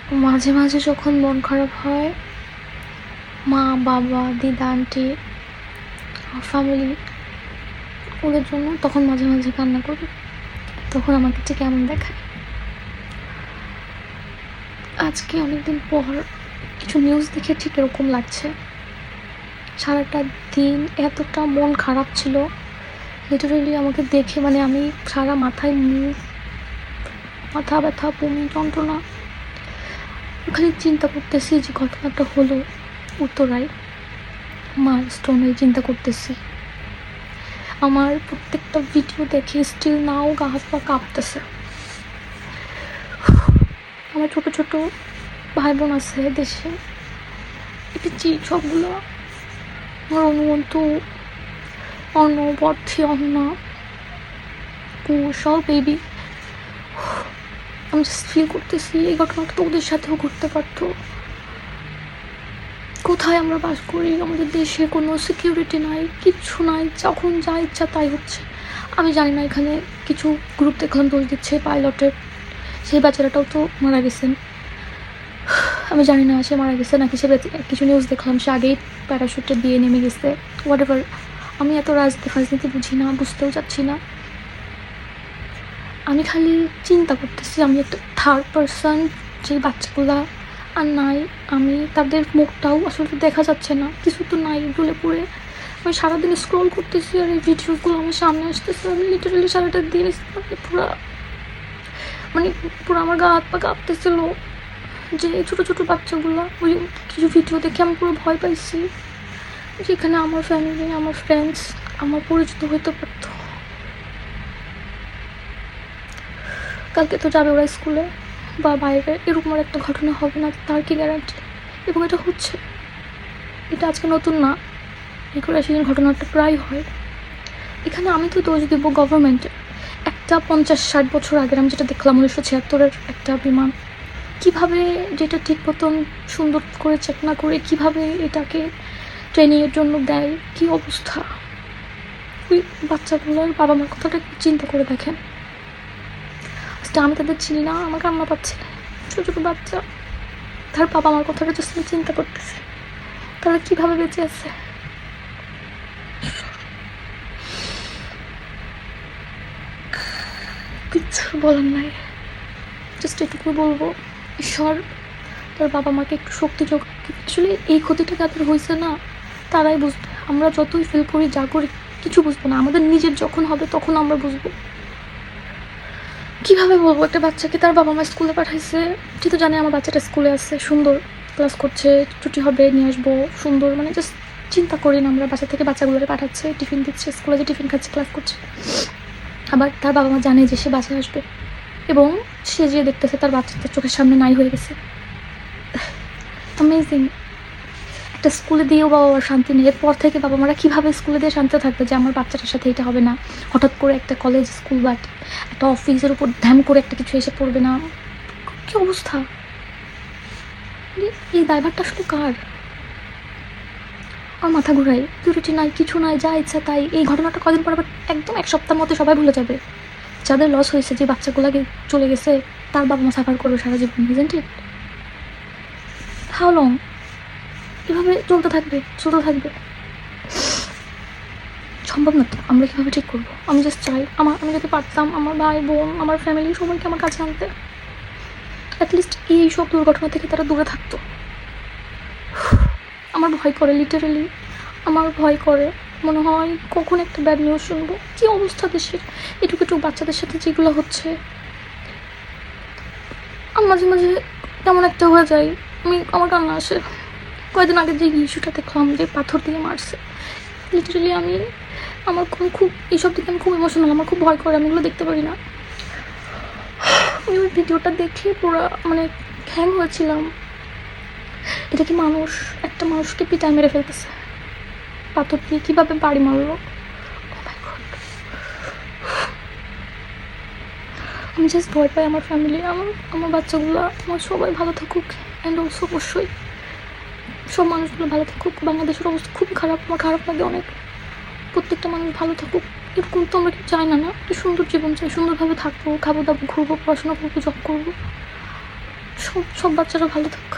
মাঝে মাঝে যখন মন খারাপ হয়, মা বাবা দিদা আন্টি ফ্যামিলি ওদের জন্য তখন মাঝে মাঝে কান্না করি। তখন আমাকে ঠিক কেমন দেখায়। আজকে অনেকদিন পর কিছু নিউজ দেখে ঠিক এরকম লাগছে। সারাটা দিন এতটা মন খারাপ ছিল, লিটারেলি আমাকে দেখে আমি সারা মাথায় মুভ, মাথা ব্যথা, বমি, যন্ত্রণা। খালি চিন্তা করতেছি যে ঘটনাটা হলো উত্তরায় মাইলস্টোনে, চিন্তা করতেছি। আমার প্রত্যেকটা ভিডিও দেখে স্টিল নাও গা হাত পা কাঁপতেছে। আমার ছোট ছোট ভাই বোন আছে দেশে, পিচি সবগুলো, আমার অনুমন্তু, অন্য বর্থি, অন্না, সব বেবি। আমি জাস্ট ফিল করতেছি এই ঘটনাটা তো ওদের সাথেও ঘটতে পারতো। কোথায় আমরা বাস করি, আমাদের দেশে কোনো সিকিউরিটি নাই, কিচ্ছু নাই, যখন যা ইচ্ছা তাই হচ্ছে। আমি জানি না, এখানে কিছু গ্রুপ দেখলাম দোষ দিচ্ছে পাইলটের, সেই বাচ্চাটাও তো মারা গেছেন। আমি জানি না সে মারা গেছে নাকি, সে কিছু নিউজ দেখলাম সে আগেই প্যারাশুটে দিয়ে নেমে গেছে, হোয়াট এভার। আমি এত রাজনীতি বুঝি না, বুঝতেও চাচ্ছি না। আমি খালি চিন্তা করতেছি আমি একটা থার্ড পারসন, যে বাচ্চাগুলা আর নাই, আমি তাদের মুখটাও আসলে দেখা যাচ্ছে না, কিছু তো নাই, ডুলে পড়ে। আমি সারাদিন স্ক্রল করতেছি আর এই ভিডিওগুলো আমার সামনে আসতেছে। আমি লিটারালি সারাটা দিন পুরো আমার গা হাত পা কাঁপতেছিল, যে ছোটো ছোটো বাচ্চাগুলো। ওই কিছু ভিডিও দেখে আমি পুরো ভয় পাইছি, যেখানে আমার ফ্যামিলি, আমার ফ্রেন্ডস, আমার পরিচিত হইতে পারত। কালকে তো যাবে ওরা স্কুলে বা বাইরে, এরকম আর একটা ঘটনা হবে না তার কি গ্যারান্টি? এবং এটা হচ্ছে, এটা আজকে নতুন না, এগুলো সেদিন ঘটনাটা প্রায় হয়। এখানে আমি তো দোষ দিব গভর্নমেন্টের। একটা 50-60 বছর আগের আমি যেটা দেখলাম 1976-এর একটা বিমান, কিভাবে যেটা ঠিক মতন সুন্দর করে চেক না করে কিভাবে এটাকে ট্রেনিংয়ের জন্য দেয়, কি অবস্থা। ওই বাচ্চাগুলোর বাবা মার কথাটা চিন্তা করে দেখেন। আজকে আমি তাদের চিনি না, আমার কান্না পাচ্ছে। ছোটো ছোটো বাচ্চা, তার বাবা মার কথাটা জাস্ট আমি চিন্তা করতেছি, তারা কীভাবে বেঁচে আছে। কিচ্ছু বলার নাই, জাস্ট এটুকু বলবো, ঈশ্বর তার বাবা মাকে একটু শক্তি যোগ। আসলে এই ক্ষতিটা যাদের হয়েছে না, তারাই বুঝবে। আমরা যতই ফিল করি, যা করি, কিছু বুঝবো না। আমাদের নিজের যখন হবে তখন আমরা বুঝবো। কীভাবে বলবো একটা বাচ্চাকে তার বাবা মা স্কুলে পাঠাইছে, সে তো জানে আমার বাচ্চাটা স্কুলে আছে, সুন্দর ক্লাস করছে, ছুটি হবে নিয়ে আসবো, সুন্দর, জাস্ট চিন্তা করি না আমরা বাসা থেকে বাচ্চাগুলোকে পাঠাচ্ছে, টিফিন দিচ্ছে, স্কুলে যে টিফিন খাচ্ছে, ক্লাস করছে। আবার তার বাবা মা জানে যে সে বাসায় আসবে, এবং সে যে দেখতেছে তার বাচ্চাদের চোখের সামনে নাই হয়ে গেছে। অ্যামেজিং। একটা স্কুলে দিয়েও বাবা মার শান্তি নেই, এরপর থেকে বাবা মারা কীভাবে স্কুলে দিয়ে শান্তি থাকবে যে আমার বাচ্চাটার সাথে এটা হবে না। হঠাৎ করে একটা কলেজ, স্কুল বা একটা অফিসের উপর ধ্যান করে একটা কিছু এসে পড়বে না, কী অবস্থা। এই দায়ভারটা আসলে কার? আমার মাথা ঘুরাই, সিকিউরিটি নাই, কিছু নাই, যা ইচ্ছা তাই। এই ঘটনাটা কদিন পর আবার একদম এক সপ্তাহের মধ্যে সবাই ভুলে যাবে। যাদের লস হয়েছে, যে বাচ্চাগুলোকে চলে গেছে, তার বাবা মা সাফার করবে সারা জীবন, ইজন্ট ইট? How long? এভাবে চলতে থাকবে। সম্ভব না তো, আমরা কীভাবে ঠিক করবো? আমি জাস্ট চাই আমি যদি পারতাম আমার ভাই বোন, আমার ফ্যামিলি সবাইকে আমার কাছে আনতে, অ্যাটলিস্ট এই সব দুর্ঘটনা থেকে তারা দূরে থাকতো। আমার ভয় করে, লিটারেলি আমার ভয় করে। মনে হয় কখন একটা ব্যাড নিউজ শুনবো। কী অবস্থা দেশের, এটুকু বাচ্চাদের সাথে যেগুলো হচ্ছে। আমি মাঝে মাঝে কেমন একটা হয়ে যায়, আমার কান্না আসে। কয়েকদিন আগে যে ইস্যুটা দেখলাম, যে পাথর দিয়ে মারছে, লিটারেলি আমার খুব এইসব দিকে আমি খুব ইমোশনাল, আমার খুব ভয় করে, আমি এগুলো দেখতে পারি না। আমি ওই ভিডিওটা দেখে পুরো হ্যাং হয়েছিলাম। এটা কি মানুষ একটা মানুষকে পিটায় মেরে ফেলতেছে পাথর দিয়ে, কীভাবে বাড়ি মারলো। আমি জাস্ট ভয় পাই আমার ফ্যামিলি, আমার বাচ্চাগুলো, আমার সবাই ভালো থাকুক। অ্যান্ড অলসো অবশ্যই সব মানুষগুলো ভালো থাকুক। বাংলাদেশের অবস্থা খুবই খারাপ, আমার খারাপ লাগে অনেক। প্রত্যেকটা মানুষ ভালো থাকুক, এরকম তো আমরা চাই না, একটু সুন্দর জীবন চাই, সুন্দরভাবে থাকবো, খাবো দাবো, ঘুরবো, পড়াশোনা করবো, জব করবো। সব সব বাচ্চারা ভালো থাক।